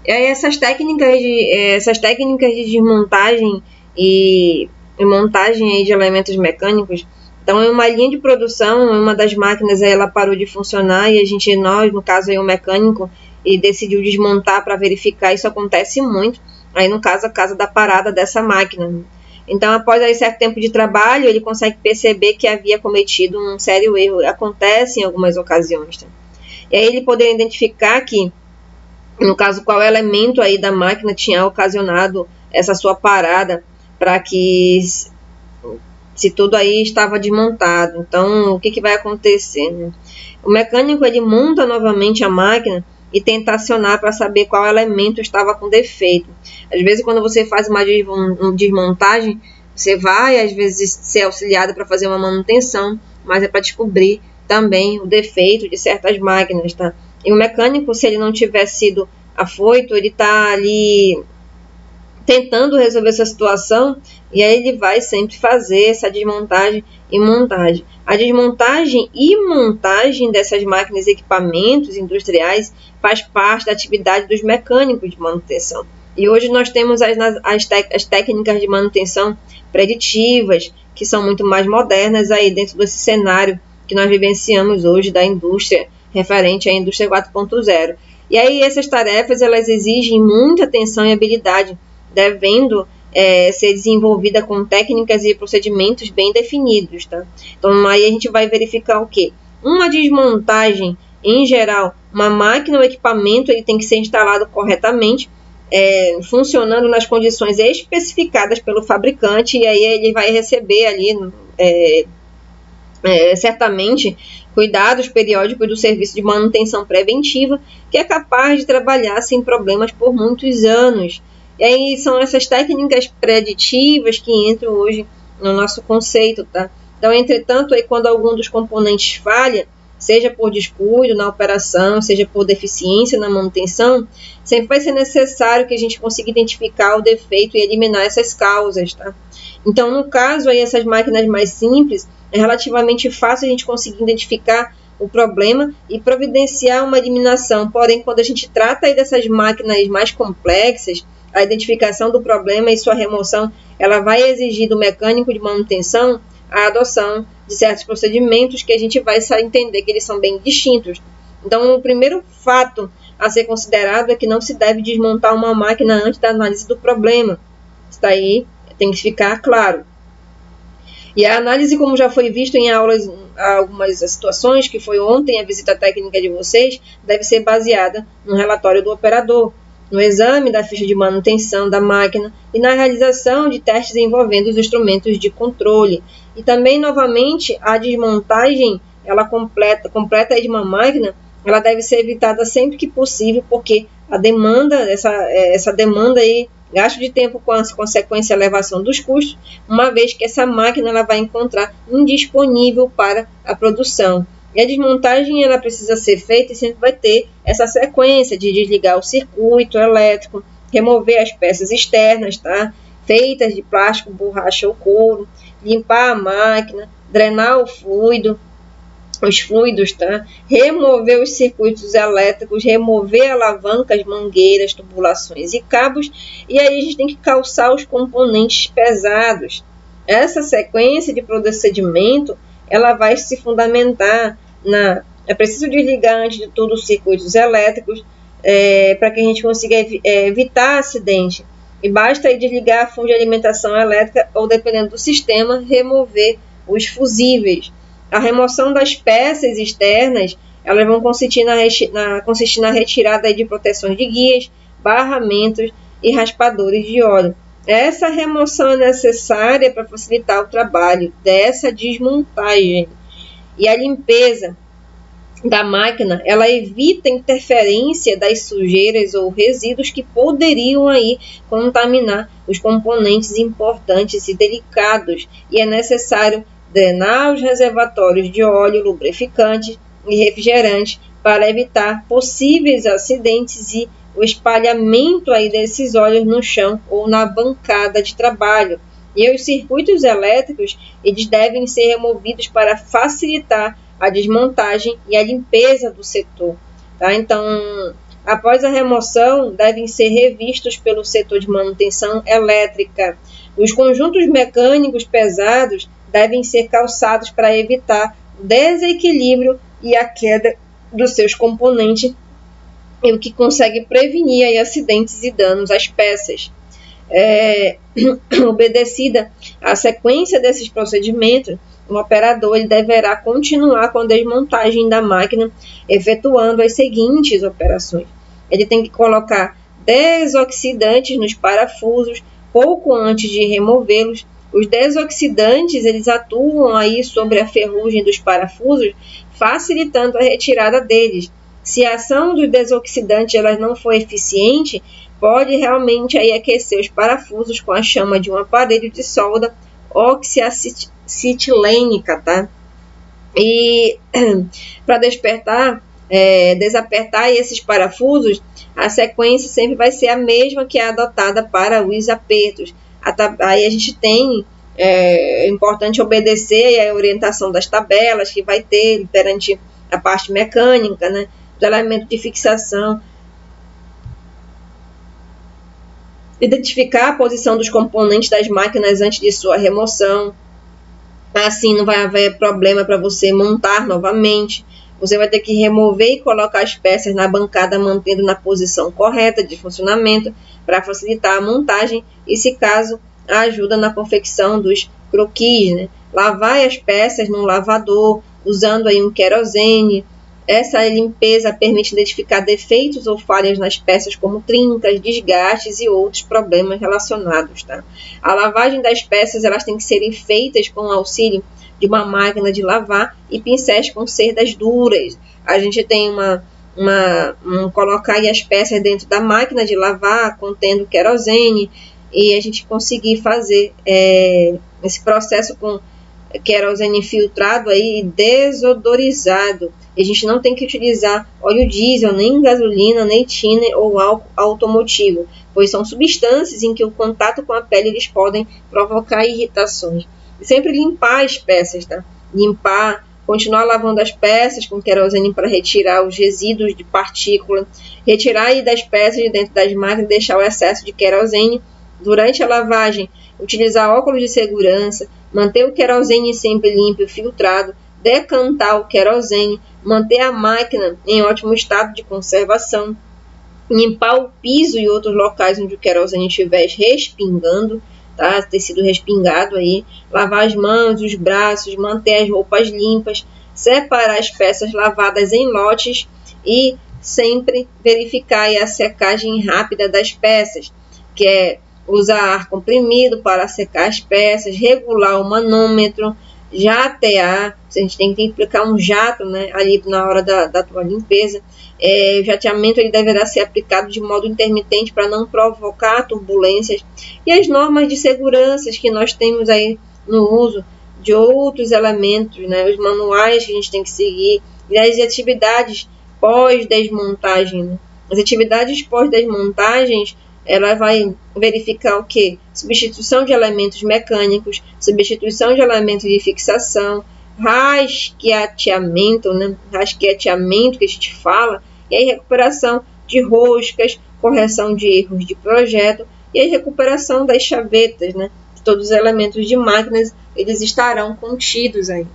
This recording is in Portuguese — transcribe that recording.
E aí essas técnicas de desmontagem e montagem aí de elementos mecânicos, então em uma linha de produção, uma das máquinas aí ela parou de funcionar e nós, no caso aí o mecânico, e decidiu desmontar para verificar. Isso acontece muito, aí no caso a causa da parada dessa máquina. Então, após aí certo tempo de trabalho, ele consegue perceber que havia cometido um sério erro. Acontece em algumas ocasiões. Tá? E aí ele poderia identificar que, no caso, qual elemento aí da máquina tinha ocasionado essa sua parada, para que se tudo aí estava desmontado. Então, o que vai acontecer? Né? O mecânico ele monta novamente a máquina e tenta acionar para saber qual elemento estava com defeito. Às vezes, quando você faz uma desmontagem, você vai, às vezes, ser auxiliado para fazer uma manutenção, mas é para descobrir também o defeito de certas máquinas. Tá? E o mecânico, se ele não tiver sido afoito, ele está ali tentando resolver essa situação, e aí ele vai sempre fazer essa desmontagem e montagem. A desmontagem e montagem dessas máquinas e equipamentos industriais faz parte da atividade dos mecânicos de manutenção. E hoje nós temos as técnicas de manutenção preditivas, que são muito mais modernas aí dentro desse cenário que nós vivenciamos hoje da indústria, referente à indústria 4.0. E aí essas tarefas elas exigem muita atenção e habilidade, devendo ser desenvolvida com técnicas e procedimentos bem definidos. Tá? Então, aí a gente vai verificar o quê? Uma desmontagem, em geral, uma máquina ou equipamento ele tem que ser instalado corretamente, funcionando nas condições especificadas pelo fabricante, e aí ele vai receber ali, certamente, cuidados periódicos do serviço de manutenção preventiva, que é capaz de trabalhar sem problemas por muitos anos. E aí são essas técnicas preditivas que entram hoje no nosso conceito, tá? Então, entretanto, aí, quando algum dos componentes falha, seja por descuido na operação, seja por deficiência na manutenção, sempre vai ser necessário que a gente consiga identificar o defeito e eliminar essas causas, tá? Então, no caso, aí, essas máquinas mais simples, é relativamente fácil a gente conseguir identificar o problema e providenciar uma eliminação. Porém, quando a gente trata aí dessas máquinas mais complexas, a identificação do problema e sua remoção, ela vai exigir do mecânico de manutenção a adoção de certos procedimentos que a gente vai entender que eles são bem distintos. Então, o primeiro fato a ser considerado é que não se deve desmontar uma máquina antes da análise do problema. Isso daí tem que ficar claro. E a análise, como já foi visto em aulas, algumas situações, que foi ontem a visita técnica de vocês, deve ser baseada no relatório do operador, no exame da ficha de manutenção da máquina e na realização de testes envolvendo os instrumentos de controle. E também, novamente, a desmontagem ela completa de uma máquina, ela deve ser evitada sempre que possível, porque a demanda, essa demanda aí, gasto de tempo com a consequência elevação dos custos, uma vez que essa máquina ela vai encontrar indisponível para a produção. E a desmontagem ela precisa ser feita e sempre vai ter essa sequência de desligar o circuito elétrico, remover as peças externas, tá? Feitas de plástico, borracha ou couro, limpar a máquina, drenar os fluidos, tá? Remover os circuitos elétricos, remover alavancas, mangueiras, tubulações e cabos, e aí a gente tem que calçar os componentes pesados. Essa sequência de procedimento ela vai se fundamentar é preciso desligar antes de tudo os circuitos elétricos para que a gente consiga evitar acidente. E basta aí desligar a fonte de alimentação elétrica ou, dependendo do sistema, remover os fusíveis. A remoção das peças externas, elas vão consistir na retirada de proteções de guias, barramentos e raspadores de óleo. Essa remoção é necessária para facilitar o trabalho dessa desmontagem. E a limpeza da máquina, ela evita a interferência das sujeiras ou resíduos que poderiam aí contaminar os componentes importantes e delicados. E é necessário drenar os reservatórios de óleo, lubrificante e refrigerante para evitar possíveis acidentes e o espalhamento aí desses óleos no chão ou na bancada de trabalho. E os circuitos elétricos, eles devem ser removidos para facilitar a desmontagem e a limpeza do setor. Tá? Então, Após a remoção, devem ser revistos pelo setor de manutenção elétrica. Os conjuntos mecânicos pesados devem ser calçados para evitar o desequilíbrio e a queda dos seus componentes, o que consegue prevenir aí acidentes e danos às peças. Obedecida a sequência desses procedimentos, o operador ele deverá continuar com a desmontagem da máquina, efetuando as seguintes operações. Ele tem que colocar desoxidantes nos parafusos pouco antes de removê-los. Os desoxidantes eles atuam aí sobre a ferrugem dos parafusos, facilitando a retirada deles. Se a ação dos desoxidantes ela não for eficiente, pode realmente aí aquecer os parafusos com a chama de um aparelho de solda oxiacetilênica, tá? E para desapertar esses parafusos, a sequência sempre vai ser a mesma que é adotada para os apertos. Aí a gente tem, é importante obedecer a orientação das tabelas que vai ter perante a parte mecânica, né? Os elementos de fixação. Identificar a posição dos componentes das máquinas antes de sua remoção. Assim não vai haver problema para você montar novamente. Você vai ter que remover e colocar as peças na bancada mantendo na posição correta de funcionamento para facilitar a montagem e, se caso, a ajuda na confecção dos croquis, né? Lavar as peças num lavador usando aí um querosene. Essa limpeza permite identificar defeitos ou falhas nas peças, como trincas, desgastes e outros problemas relacionados, tá? A lavagem das peças elas têm que serem feitas com o auxílio de uma máquina de lavar e pincéis com cerdas duras. A gente tem colocar aí as peças dentro da máquina de lavar, contendo querosene, e a gente conseguir fazer esse processo com querosene filtrado aí, desodorizado. A gente não tem que utilizar óleo diesel, nem gasolina, nem tiner ou álcool automotivo, pois são substâncias em que o contato com a pele eles podem provocar irritações. E sempre limpar as peças, tá? Continuar lavando as peças com querosene para retirar os resíduos de partícula, retirar aí das peças de dentro das máquinas e deixar o excesso de querosene. Durante a lavagem, utilizar óculos de segurança, manter o querosene sempre limpo e filtrado, decantar o querosene, manter a máquina em ótimo estado de conservação, limpar o piso e outros locais onde o querosene estiver respingando, tá? Ter sido respingado aí, lavar as mãos, os braços, manter as roupas limpas, separar as peças lavadas em lotes e sempre verificar aí a secagem rápida das peças, que é usar ar comprimido para secar as peças, regular o manômetro, jatear, a gente tem que aplicar um jato, né, ali na hora da tua limpeza. O jateamento ele deverá ser aplicado de modo intermitente para não provocar turbulências. E as normas de segurança que nós temos aí no uso de outros elementos, né, os manuais que a gente tem que seguir, e as atividades pós-desmontagem. Né? As atividades pós-desmontagens ela vai verificar o que? Substituição de elementos mecânicos, substituição de elementos de fixação, rasqueateamento, né? Rasqueateamento que a gente fala, e aí recuperação de roscas, correção de erros de projeto e a recuperação das chavetas, né? Todos os elementos de máquinas eles estarão contidos aí.